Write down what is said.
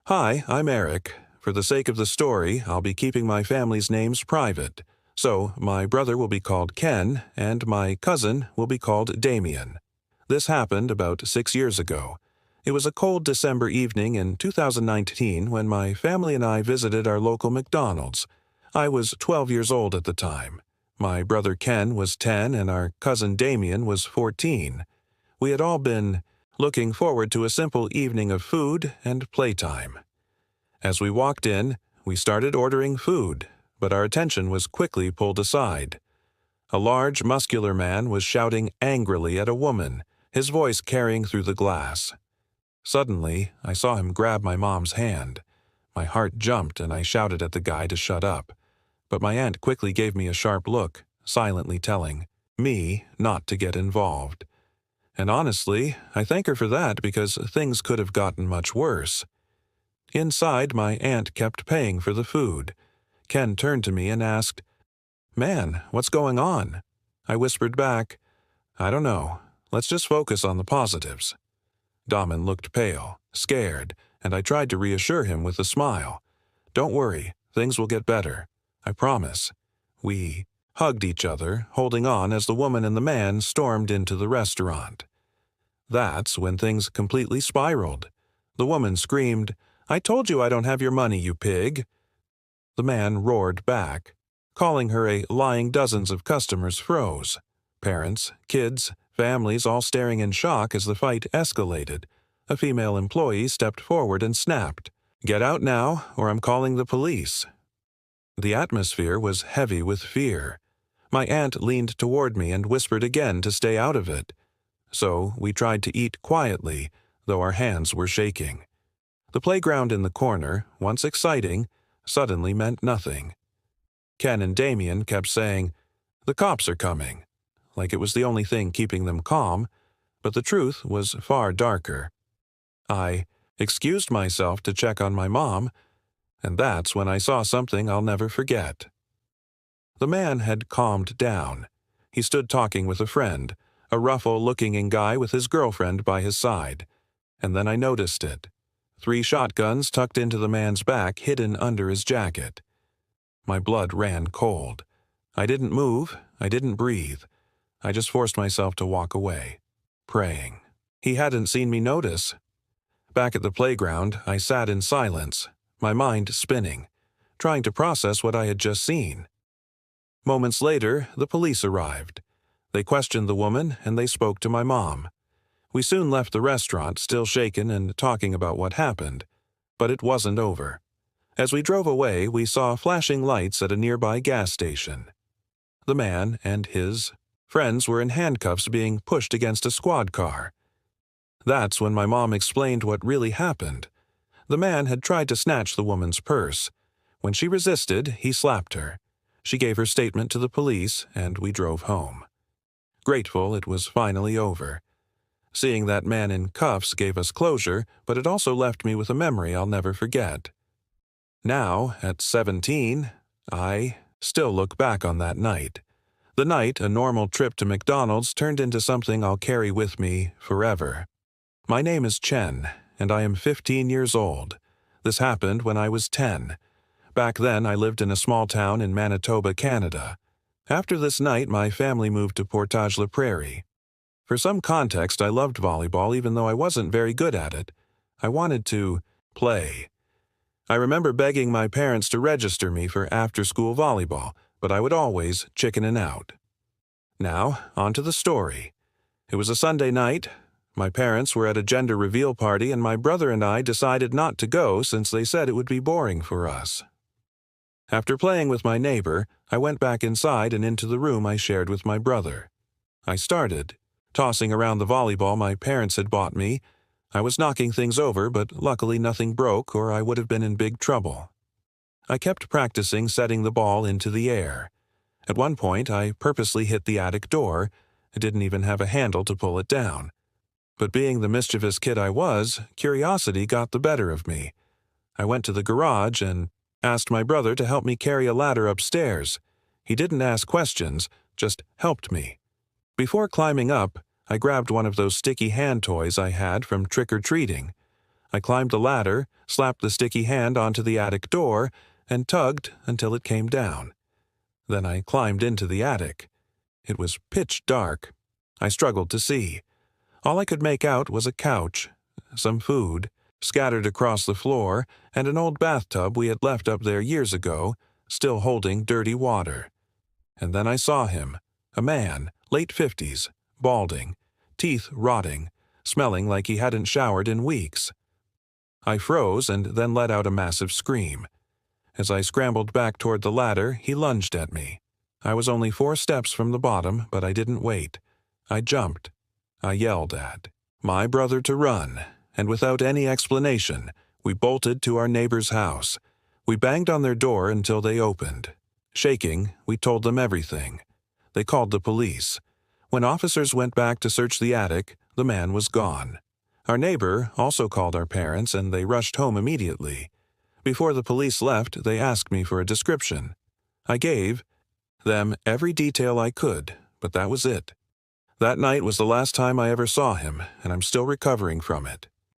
Hi, I'm Eric. For the sake of the story, I'll be keeping my family's names private. So, my brother will be called Ken, and my cousin will be called Damien. This happened about 6 years ago. It was a cold December evening in 2019 when my family and I visited our local McDonald's. I was 12 years old at the time. My brother Ken was 10 and our cousin Damien was 14. We had all been looking forward to a simple evening of food and playtime. As we walked in, we started ordering food, but our attention was quickly pulled aside. A large, muscular man was shouting angrily at a woman, his voice carrying through the glass. Suddenly, I saw him grab my mom's hand. My heart jumped and I shouted at the guy to shut up. But my aunt quickly gave me a sharp look, silently telling me not to get involved. And honestly, I thank her for that because things could have gotten much worse. Inside, my aunt kept paying for the food. Ken turned to me and asked, "Man, what's going on?" I whispered back, "I don't know. Let's just focus on the positives." Damen looked pale, scared, and I tried to reassure him with a smile. "Don't worry, things will get better. I promise." We hugged each other, holding on as the woman and the man stormed into the restaurant. That's when things completely spiraled. The woman screamed, "I told you I don't have your money, you pig." The man roared back. Calling her a lying, dozens of customers froze. Parents, kids, families all staring in shock as the fight escalated. A female employee stepped forward and snapped, "Get out now, or I'm calling the police." The atmosphere was heavy with fear. My aunt leaned toward me and whispered again to stay out of it. So we tried to eat quietly, though our hands were shaking. The playground in the corner, once exciting, suddenly meant nothing. Ken and Damien kept saying, "The cops are coming," like it was the only thing keeping them calm, but the truth was far darker. I excused myself to check on my mom, and that's when I saw something I'll never forget. The man had calmed down. He stood talking with a friend, a ruffle-looking guy with his girlfriend by his side. And then I noticed it. 3 shotguns tucked into the man's back, hidden under his jacket. My blood ran cold. I didn't move, I didn't breathe. I just forced myself to walk away, praying. He hadn't seen me notice. Back at the playground, I sat in silence, my mind spinning, trying to process what I had just seen. Moments later, the police arrived. They questioned the woman and they spoke to my mom. We soon left the restaurant, still shaken and talking about what happened. But it wasn't over. As we drove away, we saw flashing lights at a nearby gas station. The man and his friends were in handcuffs being pushed against a squad car. That's when my mom explained what really happened. The man had tried to snatch the woman's purse. When she resisted, he slapped her. She gave her statement to the police, and we drove home. Grateful it was finally over. Seeing that man in cuffs gave us closure, but it also left me with a memory I'll never forget. Now, at 17, I still look back on that night. The night a normal trip to McDonald's turned into something I'll carry with me forever. My name is Chen, and I am 15 years old. This happened when I was 10. Back then, I lived in a small town in Manitoba, Canada. After this night, my family moved to Portage-la-Prairie. For some context, I loved volleyball even though I wasn't very good at it. I wanted to play. I remember begging my parents to register me for after-school volleyball, but I would always chicken out. Now, on to the story. It was a Sunday night. My parents were at a gender reveal party and my brother and I decided not to go since they said it would be boring for us. After playing with my neighbor, I went back inside and into the room I shared with my brother. I started, tossing around the volleyball my parents had bought me. I was knocking things over, but luckily nothing broke or I would have been in big trouble. I kept practicing setting the ball into the air. At one point, I purposely hit the attic door. I didn't even have a handle to pull it down. But being the mischievous kid I was, curiosity got the better of me. I went to the garage and asked my brother to help me carry a ladder upstairs. He didn't ask questions, just helped me. Before climbing up, I grabbed one of those sticky hand toys I had from trick-or-treating. I climbed the ladder, slapped the sticky hand onto the attic door, and tugged until it came down. Then I climbed into the attic. It was pitch dark. I struggled to see. All I could make out was a couch, some food, scattered across the floor, and an old bathtub we had left up there years ago, still holding dirty water. And then I saw him, a man, late 50s, balding, teeth rotting, smelling like he hadn't showered in weeks. I froze and then let out a massive scream. As I scrambled back toward the ladder, he lunged at me. I was only 4 steps from the bottom, but I didn't wait. I jumped. I yelled at my brother to run, and without any explanation, we bolted to our neighbor's house. We banged on their door until they opened. Shaking, we told them everything. They called the police. When officers went back to search the attic, the man was gone. Our neighbor also called our parents, and they rushed home immediately. Before the police left, they asked me for a description. I gave them every detail I could, but that was it. That night was the last time I ever saw him, and I'm still recovering from it.